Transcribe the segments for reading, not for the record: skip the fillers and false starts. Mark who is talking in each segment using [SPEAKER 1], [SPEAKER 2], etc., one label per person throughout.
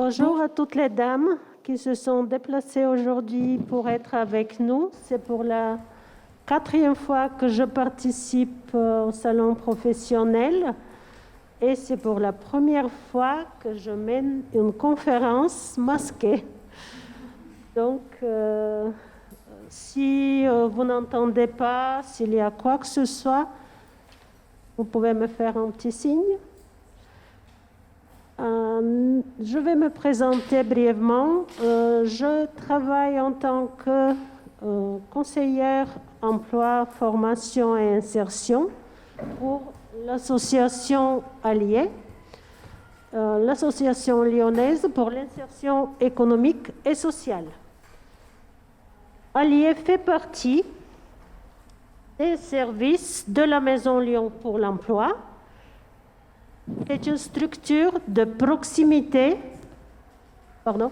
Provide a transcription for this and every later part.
[SPEAKER 1] Bonjour à toutes les dames qui se sont déplacées aujourd'hui pour être avec nous. C'est pour la 4e fois que je participe au salon professionnel et c'est pour la première fois que je mène une conférence masquée. Donc, si vous n'entendez pas, s'il y a quoi que ce soit, vous pouvez me faire un petit signe. Je vais me présenter brièvement. Je travaille en tant que conseillère emploi, formation et insertion pour l'association Allier, l'association lyonnaise pour l'insertion économique et sociale. Allier fait partie des services de la Maison Lyon pour l'emploi. C'est une structure de proximité. Pardon?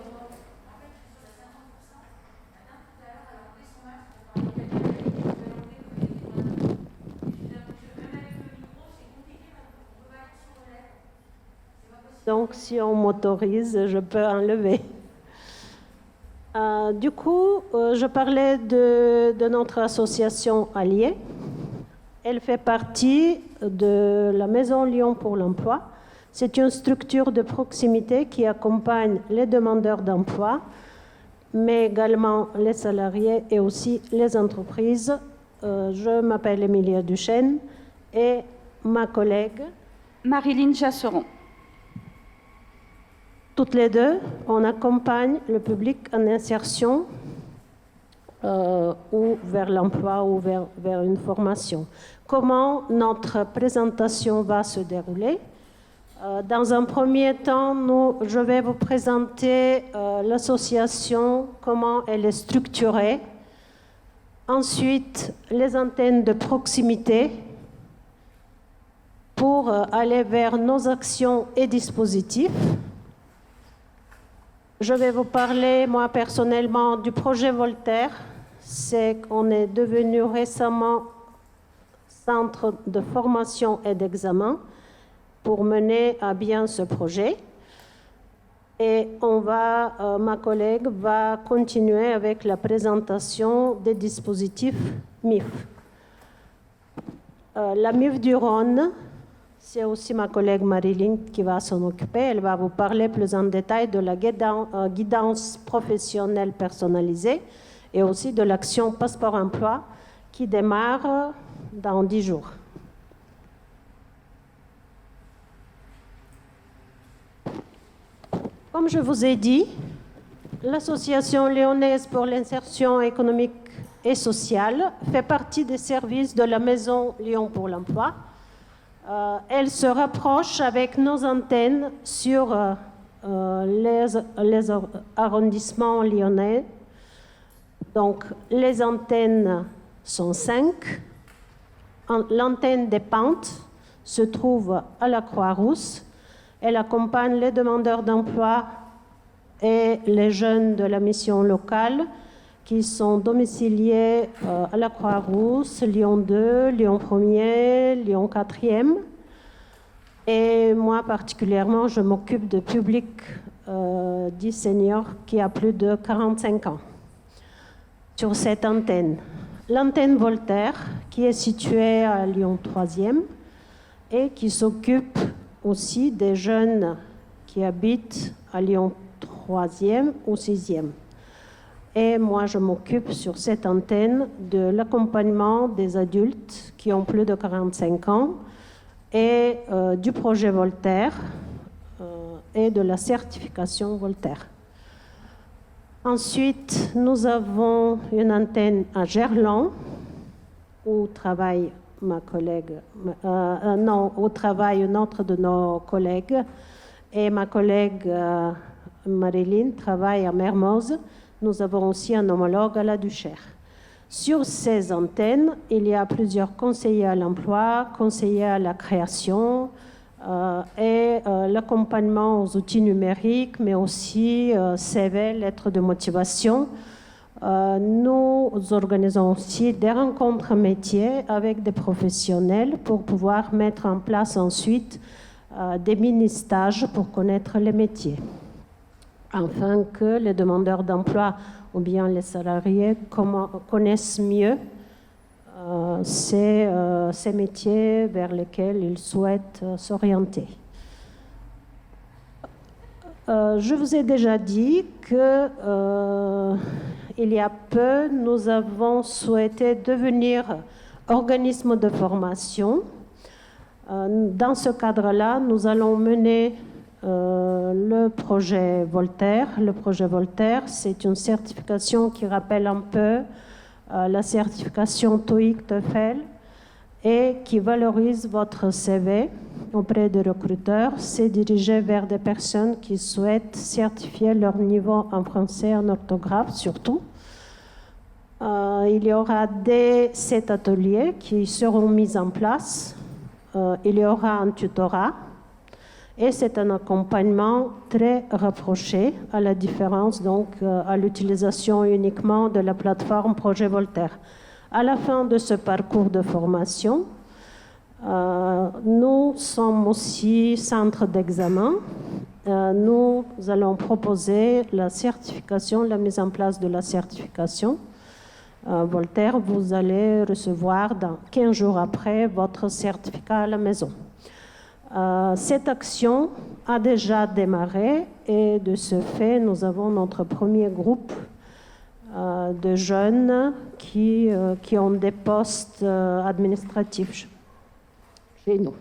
[SPEAKER 1] Donc, si on m'autorise, je peux enlever. Du coup, je parlais de notre association Allier. Elle fait partie de la Maison Lyon pour l'emploi. C'est une structure de proximité qui accompagne les demandeurs d'emploi, mais également les salariés et aussi les entreprises. Je m'appelle Emilia Duchesne et ma collègue
[SPEAKER 2] Marilyn Chasseron.
[SPEAKER 1] Toutes les deux, on accompagne le public en insertion ou vers l'emploi ou vers une formation. Comment notre présentation va se dérouler? Dans un premier temps, je vais vous présenter l'association, comment elle est structurée. Ensuite, les antennes de proximité pour aller vers nos actions et dispositifs. Je vais vous parler, moi personnellement, du projet Voltaire. C'est qu'on est devenu récemment centre de formation et d'examen pour mener à bien ce projet. Et ma collègue va continuer avec la présentation des dispositifs MIF. La MIF du Rhône, c'est aussi ma collègue Marilyn qui va s'en occuper. Elle va vous parler plus en détail de la guidance professionnelle personnalisée et aussi de l'action Passeport Emploi qui démarre dans 10 jours. Comme je vous ai dit, l'Association lyonnaise pour l'insertion économique et sociale fait partie des services de la Maison Lyon pour l'emploi. Elle se rapproche avec nos antennes sur les arrondissements lyonnais. Donc, les antennes sont 5. L'antenne des Pentes se trouve à la Croix-Rousse. Elle accompagne les demandeurs d'emploi et les jeunes de la mission locale qui sont domiciliés à la Croix-Rousse, Lyon 2, Lyon 1er, Lyon 4e. Et moi, particulièrement, je m'occupe de public dit senior qui a plus de 45 ans sur cette antenne. L'antenne Voltaire, qui est située à Lyon 3e et qui s'occupe aussi des jeunes qui habitent à Lyon 3e ou 6e. Et moi, je m'occupe sur cette antenne de l'accompagnement des adultes qui ont plus de 45 ans et du projet Voltaire et de la certification Voltaire. Ensuite, nous avons une antenne à Gerland où travaille ma collègue, où travaille une autre de nos collègues et ma collègue Marilyn travaille à Mermoz. Nous avons aussi un homologue à la Duchère. Sur ces antennes, il y a plusieurs conseillers à l'emploi, conseillers à la création et l'accompagnement aux outils numériques, mais aussi CV, lettres de motivation. Nous organisons aussi des rencontres métiers avec des professionnels pour pouvoir mettre en place ensuite des mini-stages pour connaître les métiers. afin que les demandeurs d'emploi ou bien les salariés connaissent mieux ces métiers vers lesquels ils souhaitent s'orienter. Je vous ai déjà dit que il y a peu, nous avons souhaité devenir organisme de formation. Dans ce cadre-là, nous allons mener le projet Voltaire. Le projet Voltaire, c'est une certification qui rappelle un peu la certification TOEIC-TOEFL et qui valorise votre CV auprès des recruteurs. C'est dirigé vers des personnes qui souhaitent certifier leur niveau en français, en orthographe surtout. Il y aura 7 ateliers qui seront mis en place. Il y aura un tutorat et c'est un accompagnement très rapproché, à la différence donc à l'utilisation uniquement de la plateforme Projet Voltaire. À la fin de ce parcours de formation, nous sommes aussi centre d'examen. Nous allons proposer la certification, la mise en place de la certification. Voltaire, vous allez recevoir 15 jours après votre certificat à la maison. Cette action a déjà démarré et de ce fait, nous avons notre premier groupe de jeunes qui ont des postes administratifs chez nous.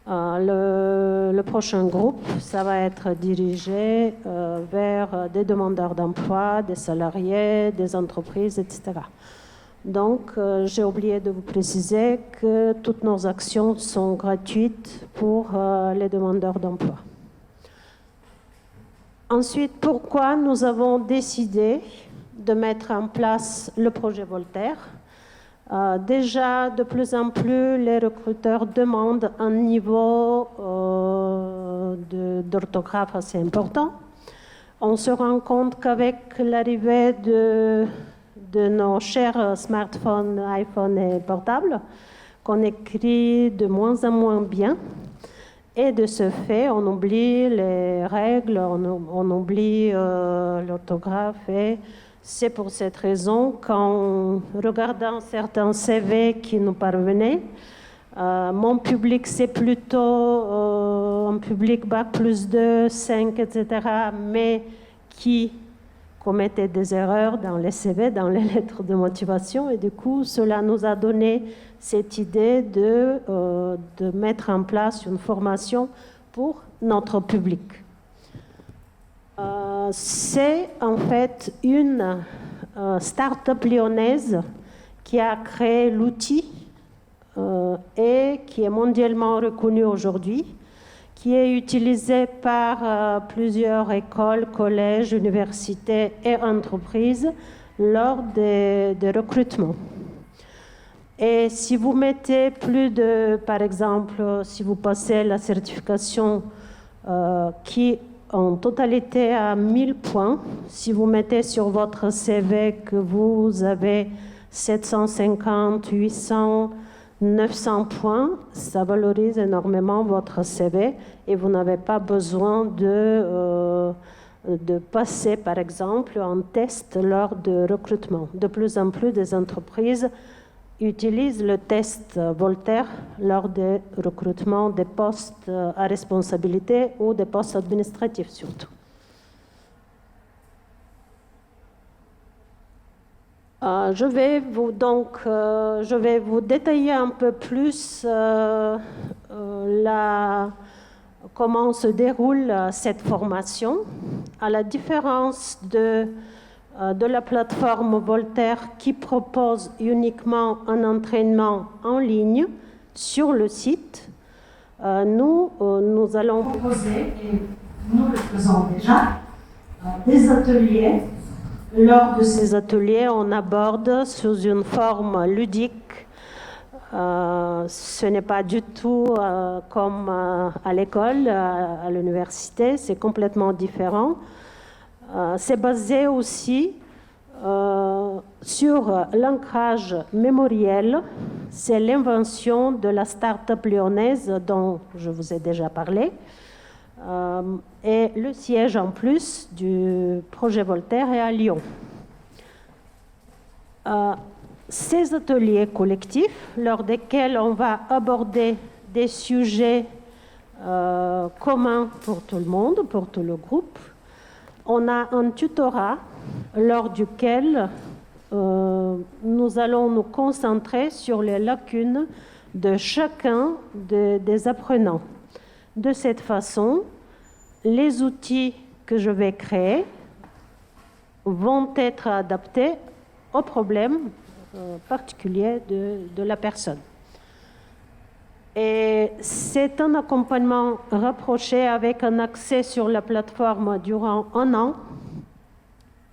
[SPEAKER 1] Le prochain groupe, ça va être dirigé vers des demandeurs d'emploi, des salariés, des entreprises, etc. Donc, j'ai oublié de vous préciser que toutes nos actions sont gratuites pour les demandeurs d'emploi. Ensuite, pourquoi nous avons décidé de mettre en place le projet Voltaire? Déjà, de plus en plus, les recruteurs demandent un niveau d'orthographe assez important. On se rend compte qu'avec l'arrivée de nos chers smartphones, iPhone et portables, qu'on écrit de moins en moins bien. Et de ce fait, on oublie les règles, on oublie l'orthographe. Et c'est pour cette raison qu'en regardant certains CV qui nous parvenaient, mon public, c'est plutôt un public bac plus 2, 5, etc., mais qui commettaient des erreurs dans les CV, dans les lettres de motivation. Et du coup, cela nous a donné cette idée de mettre en place une formation pour notre public. C'est en fait une start-up lyonnaise qui a créé l'outil et qui est mondialement reconnu aujourd'hui, qui est utilisé par plusieurs écoles, collèges, universités et entreprises lors des recrutements. Et si vous mettez par exemple, si vous passez la certification qui en totalité à 1000 points, si vous mettez sur votre CV que vous avez 750, 800, 900 points, ça valorise énormément votre CV et vous n'avez pas besoin de passer, par exemple, un test lors de recrutement. De plus en plus, des entreprises utilisent le test Voltaire lors des recrutements des postes à responsabilité ou des postes administratifs surtout. Je vais vous détailler un peu plus comment se déroule cette formation. À la différence de la plateforme Voltaire qui propose uniquement un entraînement en ligne sur le site, nous allons proposer, et nous le faisons déjà, des ateliers. Lors de ces ateliers, on aborde sous une forme ludique. Ce n'est pas du tout comme à l'école, à l'université, c'est complètement différent. C'est basé aussi sur l'ancrage mémoriel. C'est l'invention de la start-up lyonnaise dont je vous ai déjà parlé. Et le siège en plus du projet Voltaire est à Lyon. Ces ateliers collectifs, lors desquels on va aborder des sujets communs pour tout le monde, pour tout le groupe, on a un tutorat lors duquel nous allons nous concentrer sur les lacunes de chacun des apprenants. De cette façon, les outils que je vais créer vont être adaptés aux problèmes particuliers de la personne. Et c'est un accompagnement rapproché avec un accès sur la plateforme durant 1 an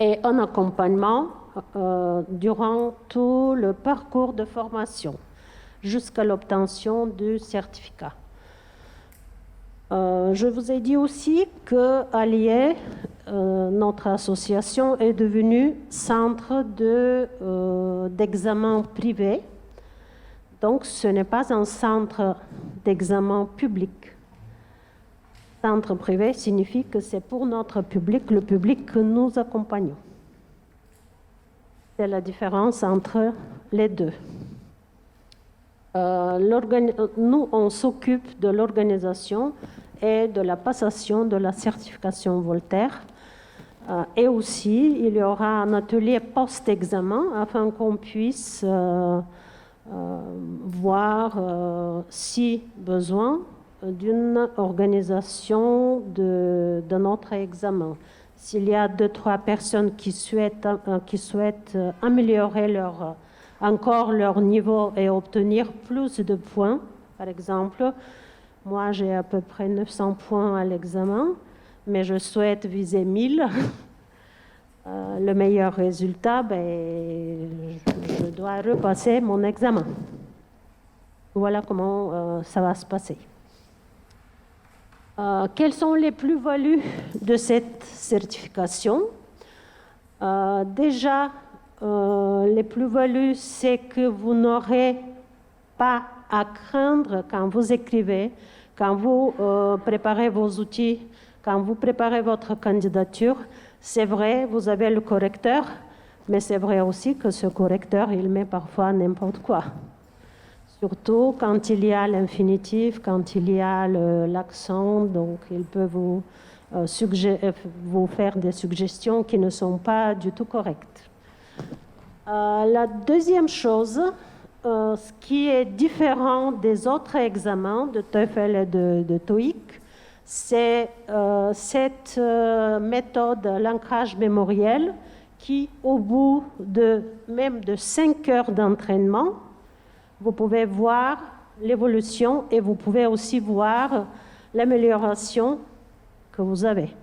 [SPEAKER 1] et un accompagnement durant tout le parcours de formation jusqu'à l'obtention du certificat. Je vous ai dit aussi qu'à Lié, notre association est devenue centre d'examen privé. Donc, ce n'est pas un centre d'examen public. Centre privé signifie que c'est pour notre public, le public que nous accompagnons. C'est la différence entre les deux. Nous, on s'occupe de l'organisation et de la passation de la certification Voltaire. Et aussi, il y aura un atelier post-examen afin qu'on puisse voir, si besoin, d'une organisation de notre examen. S'il y a 2-3 personnes qui souhaitent améliorer encore leur niveau et obtenir plus de points, par exemple, moi j'ai à peu près 900 points à l'examen, mais je souhaite viser 1000. Le meilleur résultat, je dois repasser mon examen. Voilà comment ça va se passer. Quelles sont les plus-values de cette certification? Déjà, les plus-values, c'est que vous n'aurez pas à craindre quand vous écrivez, quand vous préparez vos outils, quand vous préparez votre candidature. C'est vrai, vous avez le correcteur, mais c'est vrai aussi que ce correcteur, il met parfois n'importe quoi. Surtout quand il y a l'infinitif, quand il y a l'accent, donc il peut vous faire des suggestions qui ne sont pas du tout correctes. La deuxième chose, ce qui est différent des autres examens de TOEFL et de TOEIC, c'est cette méthode, l'ancrage mémoriel, qui, au bout même de 5 heures d'entraînement, vous pouvez voir l'évolution et vous pouvez aussi voir l'amélioration que vous avez.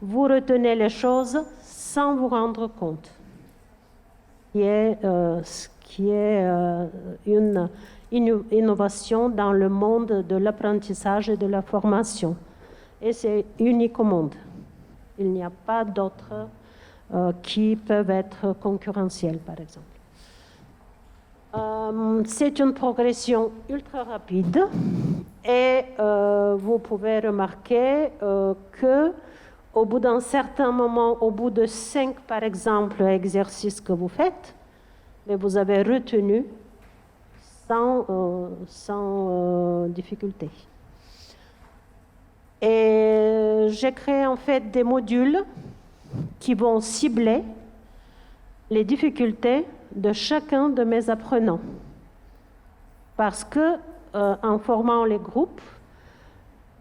[SPEAKER 1] Vous retenez les choses sans vous rendre compte, ce qui est une innovation dans le monde de l'apprentissage et de la formation. Et c'est unique au monde. Il n'y a pas d'autres qui peuvent être concurrentiels, par exemple. C'est une progression ultra rapide et vous pouvez remarquer que au bout d'un certain moment, au bout de 5, par exemple, exercices que vous faites, mais vous avez retenu sans difficulté. Et j'ai créé en fait des modules qui vont cibler les difficultés de chacun de mes apprenants. Parce que en formant les groupes,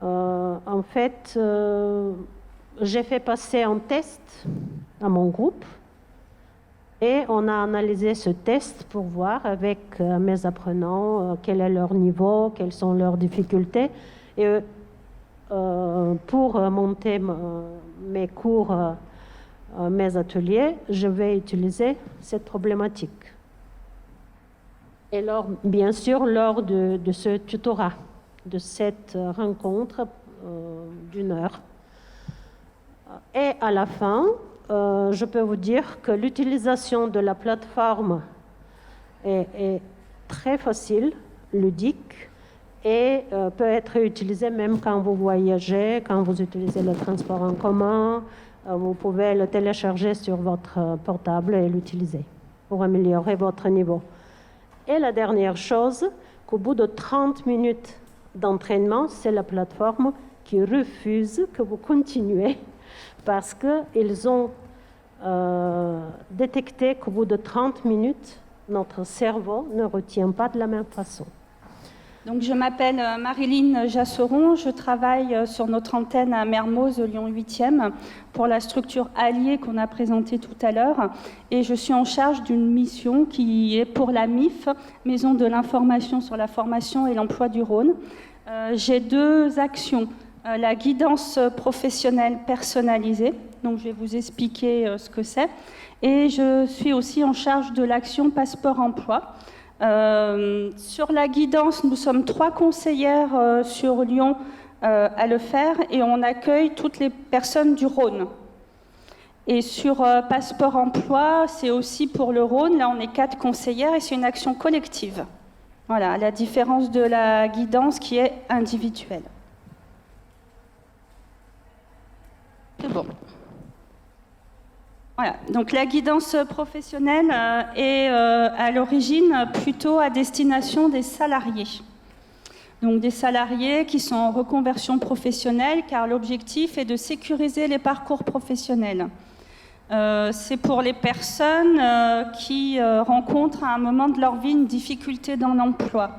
[SPEAKER 1] en fait, j'ai fait passer un test à mon groupe et on a analysé ce test pour voir avec mes apprenants quel est leur niveau, quelles sont leurs difficultés. Et pour monter mes cours, mes ateliers, je vais utiliser cette problématique. Et bien sûr, lors de ce tutorat, de cette rencontre d'1 heure. Et à la fin, je peux vous dire que l'utilisation de la plateforme est très facile, ludique, et peut être utilisé même quand vous voyagez, quand vous utilisez le transport en commun. Vous pouvez le télécharger sur votre portable et l'utiliser pour améliorer votre niveau. Et la dernière chose, qu'au bout de 30 minutes d'entraînement, c'est la plateforme qui refuse que vous continuez parce qu'ils ont détecté qu'au bout de 30 minutes, notre cerveau ne retient pas de la même façon.
[SPEAKER 2] Donc, je m'appelle Marilyn Jasseron, je travaille sur notre antenne à Mermoz, Lyon 8e, pour la structure alliée qu'on a présentée tout à l'heure. Et je suis en charge d'une mission qui est pour la MIF, Maison de l'information sur la formation et l'emploi du Rhône. J'ai 2 actions. La guidance professionnelle personnalisée, donc je vais vous expliquer ce que c'est. Et je suis aussi en charge de l'action Passeport Emploi. Sur la guidance, nous sommes 3 conseillères sur Lyon à le faire et on accueille toutes les personnes du Rhône. Et sur Passeport Emploi, c'est aussi pour le Rhône, là on est 4 conseillères et c'est une action collective. Voilà, à la différence de la guidance qui est individuelle. C'est bon. Voilà, donc la guidance professionnelle est à l'origine plutôt à destination des salariés. Donc des salariés qui sont en reconversion professionnelle car l'objectif est de sécuriser les parcours professionnels. C'est pour les personnes qui rencontrent à un moment de leur vie une difficulté dans l'emploi.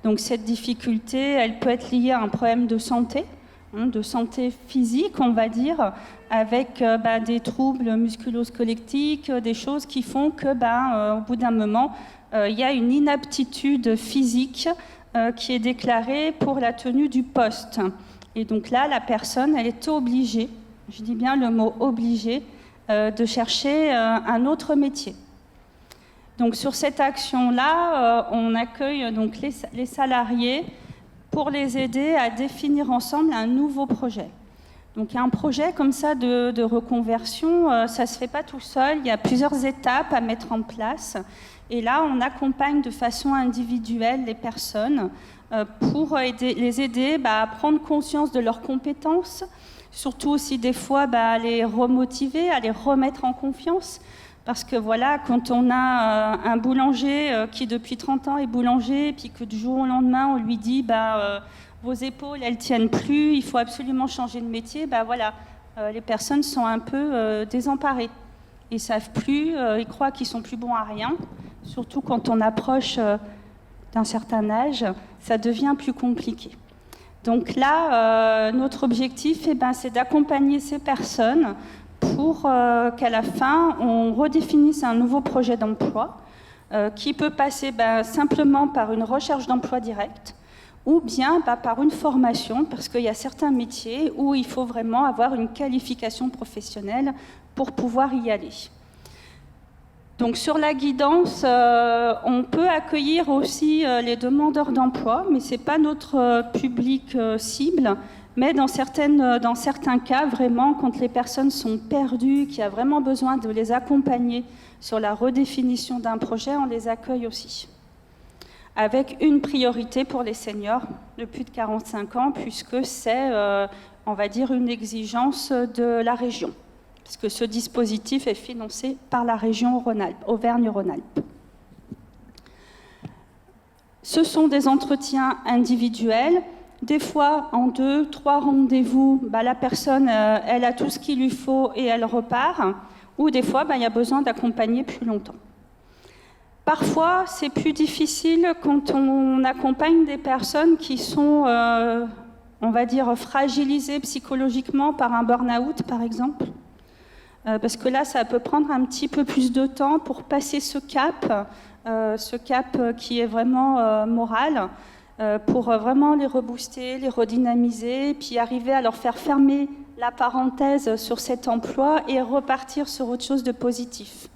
[SPEAKER 2] Donc cette difficulté, elle peut être liée à un problème de santé physique, on va dire, avec des troubles musculo-squelettiques, des choses qui font que, au bout d'un moment, il y a une inaptitude physique qui est déclarée pour la tenue du poste. Et donc là, la personne, elle est obligée, je dis bien le mot obligée, de chercher un autre métier. Donc sur cette action-là, on accueille donc les salariés pour les aider à définir ensemble un nouveau projet. Donc un projet comme ça de reconversion, ça ne se fait pas tout seul, il y a plusieurs étapes à mettre en place. Et là, on accompagne de façon individuelle les personnes pour les aider à prendre conscience de leurs compétences, surtout aussi des fois à les remotiver, à les remettre en confiance. Parce que voilà, quand on a un boulanger qui depuis 30 ans est boulanger, et puis que du jour au lendemain on lui dit vos épaules elles tiennent plus, il faut absolument changer de métier, les personnes sont un peu désemparées. Ils savent plus, ils croient qu'ils sont plus bons à rien. Surtout quand on approche d'un certain âge, ça devient plus compliqué. Donc là, notre objectif, c'est d'accompagner ces personnes pour qu'à la fin, on redéfinisse un nouveau projet d'emploi qui peut passer simplement par une recherche d'emploi directe ou bien par une formation, parce qu'il y a certains métiers où il faut vraiment avoir une qualification professionnelle pour pouvoir y aller. Donc sur la guidance, on peut accueillir aussi les demandeurs d'emploi, mais ce n'est pas notre public cible. Mais dans certains cas, vraiment, quand les personnes sont perdues, qu'il y a vraiment besoin de les accompagner sur la redéfinition d'un projet, on les accueille aussi. Avec une priorité pour les seniors de plus de 45 ans, puisque c'est, on va dire, une exigence de la région. Puisque ce dispositif est financé par la région Auvergne-Rhône-Alpes. Ce sont des entretiens individuels. Des fois, en 2-3 rendez-vous, la personne, elle a tout ce qu'il lui faut et elle repart. Ou des fois, il y a besoin d'accompagner plus longtemps. Parfois, c'est plus difficile quand on accompagne des personnes qui sont, on va dire, fragilisées psychologiquement par un burn-out, par exemple. Parce que là, ça peut prendre un petit peu plus de temps pour passer ce cap qui est vraiment moral, pour vraiment les rebooster, les redynamiser, puis arriver à leur faire fermer la parenthèse sur cet emploi et repartir sur autre chose de positif.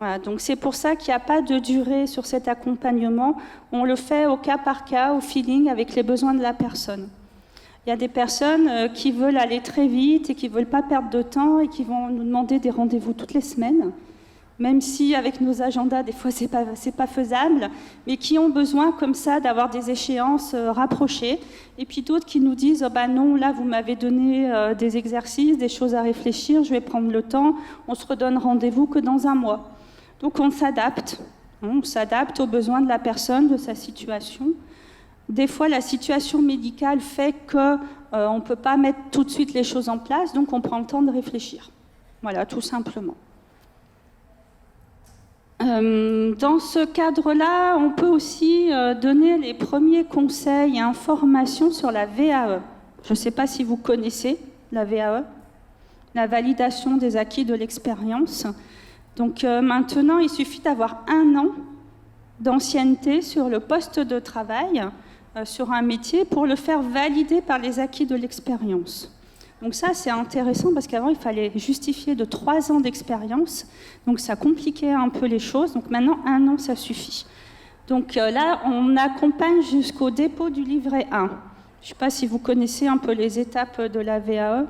[SPEAKER 2] Voilà, donc c'est pour ça qu'il n'y a pas de durée sur cet accompagnement. On le fait au cas par cas, au feeling, avec les besoins de la personne. Il y a des personnes qui veulent aller très vite et qui ne veulent pas perdre de temps et qui vont nous demander des rendez-vous toutes les semaines. même si avec nos agendas, des fois, c'est pas faisable, mais qui ont besoin comme ça d'avoir des échéances rapprochées. Et puis d'autres qui nous disent « non, là, vous m'avez donné des exercices, des choses à réfléchir, je vais prendre le temps, on se redonne rendez-vous que dans un mois ». Donc on s'adapte aux besoins de la personne, de sa situation. Des fois, la situation médicale fait qu'on ne peut pas mettre tout de suite les choses en place, donc on prend le temps de réfléchir. Voilà, tout simplement. Dans ce cadre-là, on peut aussi donner les premiers conseils et informations sur la VAE. Je ne sais pas si vous connaissez la VAE, la validation des acquis de l'expérience. Donc maintenant, il suffit d'avoir 1 an d'ancienneté sur le poste de travail, sur un métier, pour le faire valider par les acquis de l'expérience. Donc ça, c'est intéressant parce qu'avant, il fallait justifier de 3 ans d'expérience. Donc ça compliquait un peu les choses. Donc maintenant, 1 an, ça suffit. Donc là, on accompagne jusqu'au dépôt du livret 1. Je ne sais pas si vous connaissez un peu les étapes de la VAE.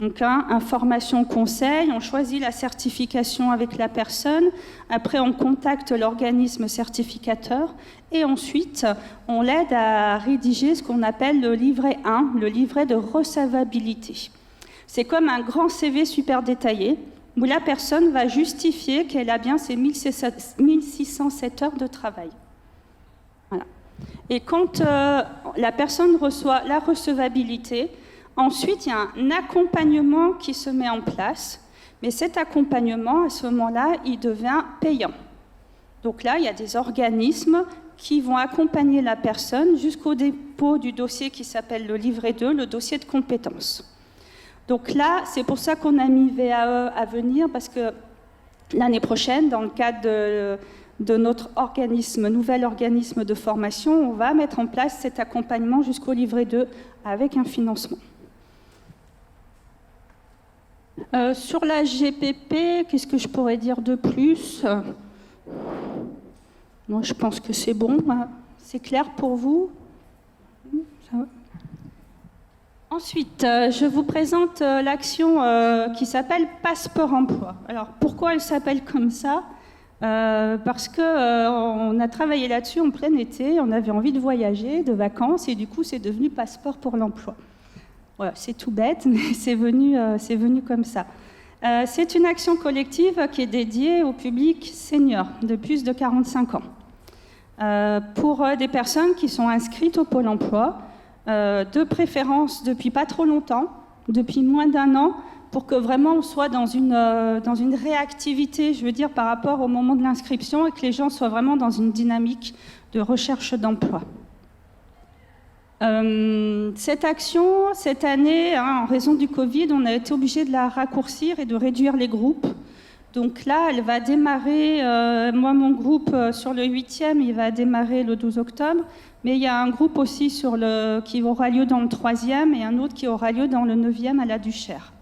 [SPEAKER 2] Donc, information, conseil, on choisit la certification avec la personne, après on contacte l'organisme certificateur et ensuite on l'aide à rédiger ce qu'on appelle le livret 1, le livret de recevabilité. C'est comme un grand CV super détaillé où la personne va justifier qu'elle a bien ses 1607 heures de travail. Voilà. Et quand la personne reçoit la recevabilité, ensuite, il y a un accompagnement qui se met en place, mais cet accompagnement, à ce moment-là, il devient payant. Donc là, il y a des organismes qui vont accompagner la personne jusqu'au dépôt du dossier qui s'appelle le livret 2, le dossier de compétences. Donc là, c'est pour ça qu'on a mis VAE à venir, parce que l'année prochaine, dans le cadre de notre nouvel organisme de formation, on va mettre en place cet accompagnement jusqu'au livret 2 avec un financement. Sur la GPP, qu'est-ce que je pourrais dire de plus ? Moi, je pense que c'est bon. C'est clair pour vous ? Ça va ? Ensuite, je vous présente l'action qui s'appelle Passeport Emploi. Alors, pourquoi elle s'appelle comme ça ? Parce qu'on a travaillé là-dessus en plein été, on avait envie de voyager, de vacances, et du coup, c'est devenu Passeport pour l'emploi. Voilà, c'est tout bête, mais c'est venu comme ça. C'est une action collective qui est dédiée au public senior de plus de 45 ans. Pour des personnes qui sont inscrites au Pôle emploi, de préférence depuis pas trop longtemps, depuis moins d'1 an, pour que vraiment on soit dans une réactivité, je veux dire, par rapport au moment de l'inscription et que les gens soient vraiment dans une dynamique de recherche d'emploi. Cette action, cette année, en raison du Covid, on a été obligé de la raccourcir et de réduire les groupes. Donc là, elle va démarrer, moi mon groupe sur le 8e, il va démarrer le 12 octobre, mais il y a un groupe aussi qui aura lieu dans le 3e et un autre qui aura lieu dans le 9e à la Duchère.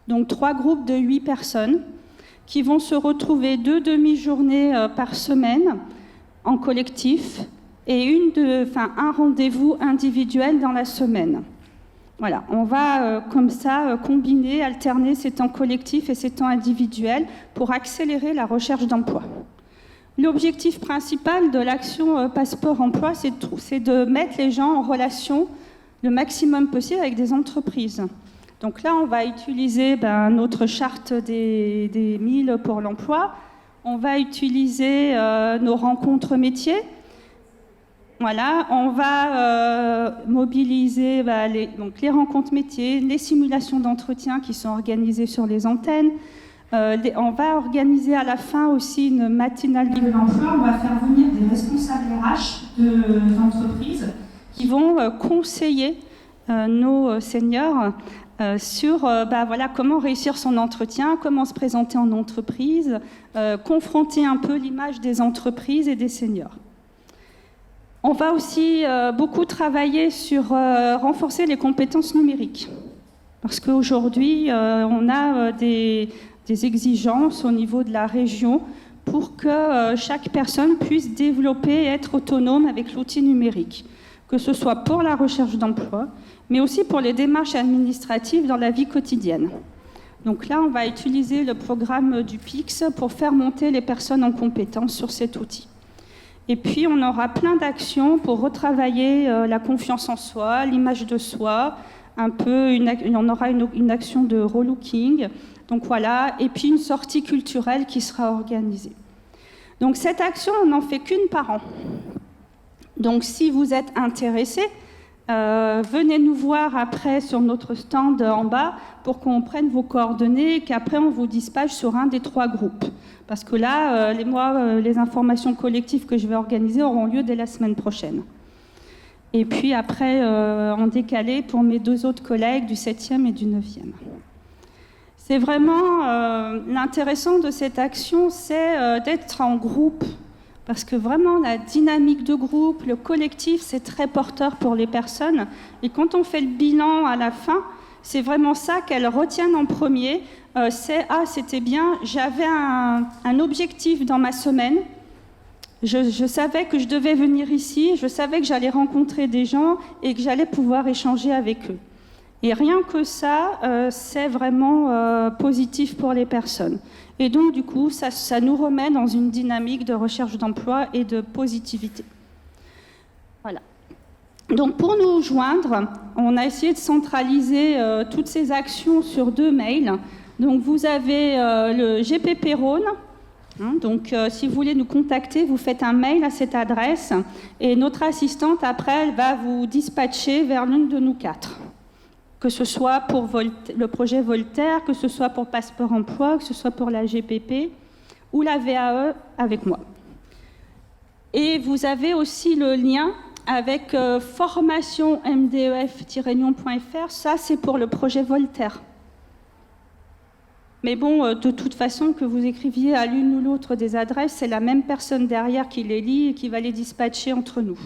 [SPEAKER 2] Donc 3 groupes de 8 personnes qui vont se retrouver 2 demi-journées par semaine en collectif, et un rendez-vous individuel dans la semaine. Voilà, on va comme ça combiner, alterner ces temps collectifs et ces temps individuels pour accélérer la recherche d'emploi. L'objectif principal de l'action Passeport Emploi, c'est de mettre les gens en relation le maximum possible avec des entreprises. Donc là, on va utiliser notre charte des 1000 pour l'emploi, on va utiliser nos rencontres métiers. Voilà, on va mobiliser les rencontres métiers, les simulations d'entretien qui sont organisées sur les antennes. On va organiser à la fin aussi une matinale de l'emploi. On va faire venir des responsables RH d'entreprises qui vont conseiller nos seniors sur comment réussir son entretien, comment se présenter en entreprise, confronter un peu l'image des entreprises et des seniors. On va aussi beaucoup travailler sur renforcer les compétences numériques. Parce qu'aujourd'hui, on a des exigences au niveau de la région pour que chaque personne puisse développer et être autonome avec l'outil numérique, que ce soit pour la recherche d'emploi, mais aussi pour les démarches administratives dans la vie quotidienne. Donc là, on va utiliser le programme du PIX pour faire monter les personnes en compétence sur cet outil. Et puis, on aura plein d'actions pour retravailler la confiance en soi, l'image de soi, on aura une action de relooking, donc voilà, et puis une sortie culturelle qui sera organisée. Donc cette action, on n'en fait qu'une par an. Donc si vous êtes intéressé, venez nous voir après sur notre stand en bas pour qu'on prenne vos coordonnées et qu'après on vous dispatche sur un des 3 groupes. Parce que là, les informations collectives que je vais organiser auront lieu dès la semaine prochaine. Et puis après, en décalé pour mes 2 autres collègues du 7e et du 9e. C'est vraiment l'intéressant de cette action, c'est d'être en groupe. Parce que vraiment, la dynamique de groupe, le collectif, c'est très porteur pour les personnes. Et quand on fait le bilan à la fin, c'est vraiment ça qu'elles retiennent en premier. C'est « Ah, c'était bien, j'avais un objectif dans ma semaine. Je savais que je devais venir ici, je savais que j'allais rencontrer des gens et que j'allais pouvoir échanger avec eux. » Et rien que ça, c'est vraiment positif pour les personnes. Et donc, du coup, ça nous remet dans une dynamique de recherche d'emploi et de positivité. Voilà. Donc, pour nous joindre, on a essayé de centraliser toutes ces actions sur 2 mails. Donc, vous avez le GPP Rhône. Donc, si vous voulez nous contacter, vous faites un mail à cette adresse et notre assistante, après, elle va vous dispatcher vers l'une de nous 4. Que ce soit pour le projet Voltaire, que ce soit pour Passeport Emploi, que ce soit pour la GPP ou la VAE avec moi. Et vous avez aussi le lien avec formation-mdef-lyon.fr, ça c'est pour le projet Voltaire. Mais bon, de toute façon, que vous écriviez à l'une ou l'autre des adresses, c'est la même personne derrière qui les lit et qui va les dispatcher entre nous.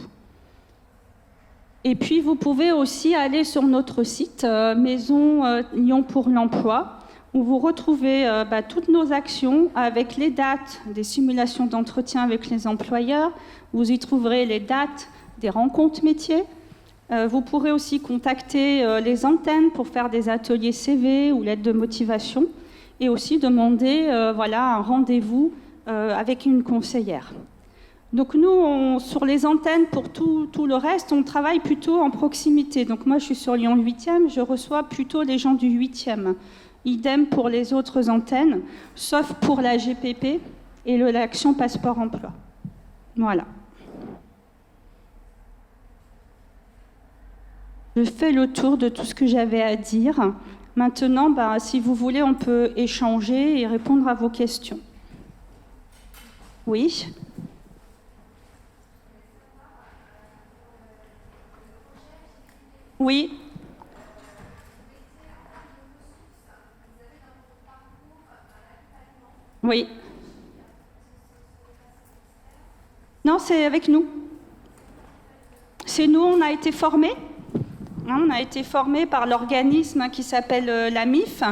[SPEAKER 2] Et puis, vous pouvez aussi aller sur notre site Maison Lyon pour l'emploi, où vous retrouvez toutes nos actions avec les dates des simulations d'entretien avec les employeurs. Vous y trouverez les dates des rencontres métiers. Vous pourrez aussi contacter les antennes pour faire des ateliers CV ou lettres de motivation et aussi demander un rendez-vous avec une conseillère. Donc nous, sur les antennes, pour tout le reste, on travaille plutôt en proximité. Donc moi, je suis sur Lyon 8e, je reçois plutôt les gens du 8e. Idem pour les autres antennes, sauf pour la GPP et l'action Passeport Emploi. Voilà. Je fais le tour de tout ce que j'avais à dire. Maintenant, si vous voulez, on peut échanger et répondre à vos questions. Oui ? Oui. Oui. Non, c'est avec nous. C'est nous, on a été formés. On a été formés par l'organisme qui s'appelle la MIF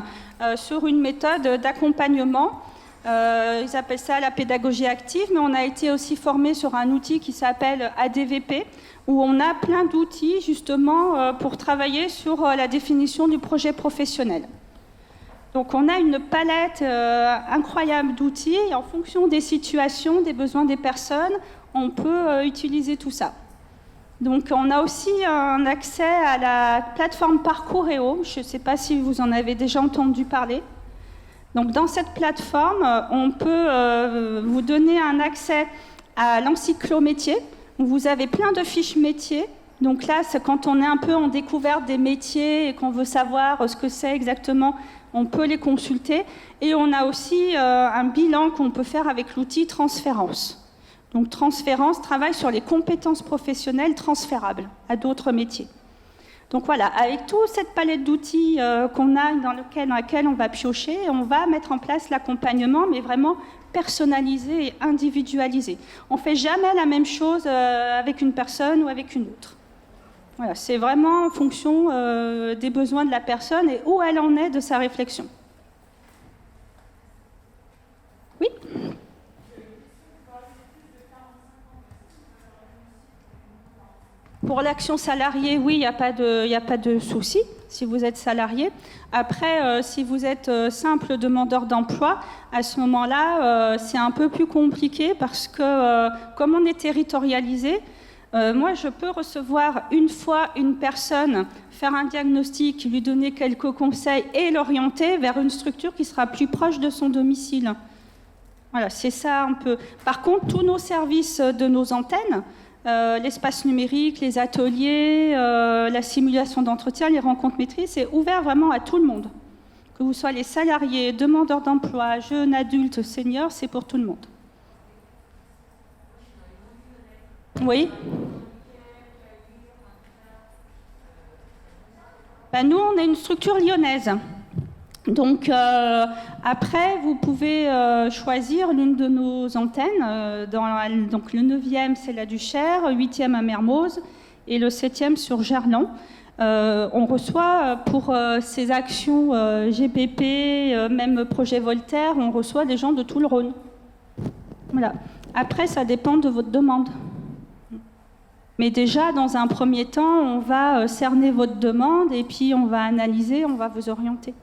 [SPEAKER 2] sur une méthode d'accompagnement. Ils appellent ça la pédagogie active, mais on a été aussi formés sur un outil qui s'appelle ADVP, où on a plein d'outils justement pour travailler sur la définition du projet professionnel. Donc on a une palette incroyable d'outils et en fonction des situations, des besoins des personnes, on peut utiliser tout ça. Donc on a aussi un accès à la plateforme Parcoureo, je ne sais pas si vous en avez déjà entendu parler. Donc dans cette plateforme, on peut vous donner un accès à l'encyclométier, où vous avez plein de fiches métiers. Donc là, c'est quand on est un peu en découverte des métiers et qu'on veut savoir ce que c'est exactement, on peut les consulter. Et on a aussi un bilan qu'on peut faire avec l'outil Transférence. Donc Transférence travaille sur les compétences professionnelles transférables à d'autres métiers. Donc voilà, avec toute cette palette d'outils qu'on a dans laquelle on va piocher, on va mettre en place l'accompagnement, mais vraiment personnalisé et individualisé. On ne fait jamais la même chose avec une personne ou avec une autre. Voilà, c'est vraiment en fonction des besoins de la personne et où elle en est de sa réflexion. Oui ? Pour l'action salariée, oui, il n'y a pas de souci. si vous êtes salarié. Après, si vous êtes simple demandeur d'emploi, à ce moment-là, c'est un peu plus compliqué parce que comme on est territorialisé, moi, je peux recevoir une fois une personne, faire un diagnostic, lui donner quelques conseils et l'orienter vers une structure qui sera plus proche de son domicile. Voilà, c'est ça un peu. Par contre, tous nos services de nos antennes, l'espace numérique, les ateliers, la simulation d'entretien, les rencontres maîtrises, c'est ouvert vraiment à tout le monde. Que vous soyez les salariés, demandeurs d'emploi, jeunes, adultes, seniors, c'est pour tout le monde. Oui. Ben, nous, on est une structure lyonnaise. Donc, après, vous pouvez choisir l'une de nos antennes. Donc, le 9e, c'est la du Cher, 8e à Mermoz et le 7e sur Gerland. On reçoit pour ces actions GPP, même projet Voltaire, on reçoit des gens de tout le Rhône. Voilà. Après, ça dépend de votre demande. Mais déjà, dans un premier temps, on va cerner votre demande et puis on va analyser, on va vous orienter.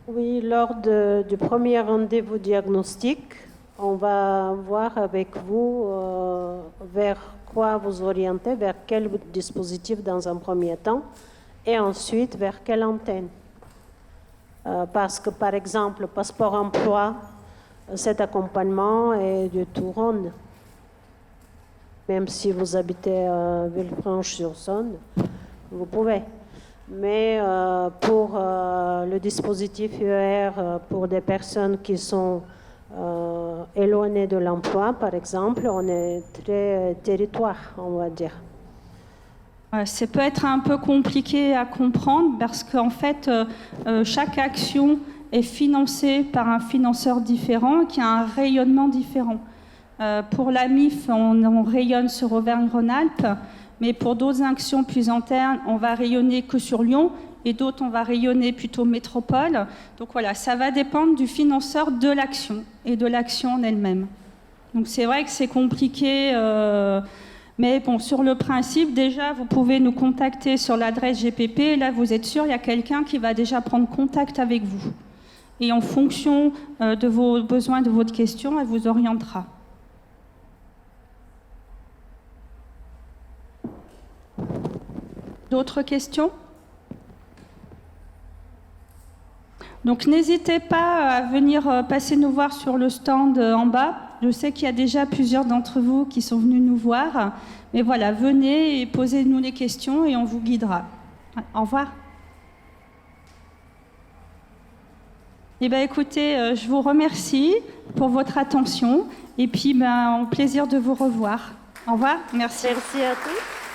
[SPEAKER 1] Oui, lors du premier rendez-vous diagnostic, on va voir avec vous vers quoi vous orienter, vers quel dispositif dans un premier temps, et ensuite vers quelle antenne. Parce que, par exemple, Passeport Emploi, cet accompagnement est du tout Rhône. Même si vous habitez à Villefranche-sur-Saône, vous pouvez. Mais pour le dispositif UER, pour des personnes qui sont éloignées de l'emploi, par exemple, on est très territoire, on va dire.
[SPEAKER 2] Ça peut être un peu compliqué à comprendre parce qu'en fait, chaque action est financée par un financeur différent qui a un rayonnement différent. Pour la MIF, on rayonne sur Auvergne-Rhône-Alpes, mais pour d'autres actions plus internes, on va rayonner que sur Lyon et d'autres, on va rayonner plutôt métropole. Donc voilà, ça va dépendre du financeur de l'action et de l'action en elle-même. Donc c'est vrai que c'est compliqué, mais bon, sur le principe, déjà, vous pouvez nous contacter sur l'adresse GPP. Là, vous êtes sûr, il y a quelqu'un qui va déjà prendre contact avec vous. Et en fonction de vos besoins, de votre question, elle vous orientera. D'autres questions? Donc n'hésitez pas à venir passer nous voir sur le stand en bas. Je sais qu'il y a déjà plusieurs d'entre vous qui sont venus nous voir. Mais voilà, venez et posez-nous les questions et on vous guidera. Au revoir. Eh bien écoutez, je vous remercie pour votre attention et puis au plaisir de vous revoir. Au revoir, merci.
[SPEAKER 1] Merci à tous.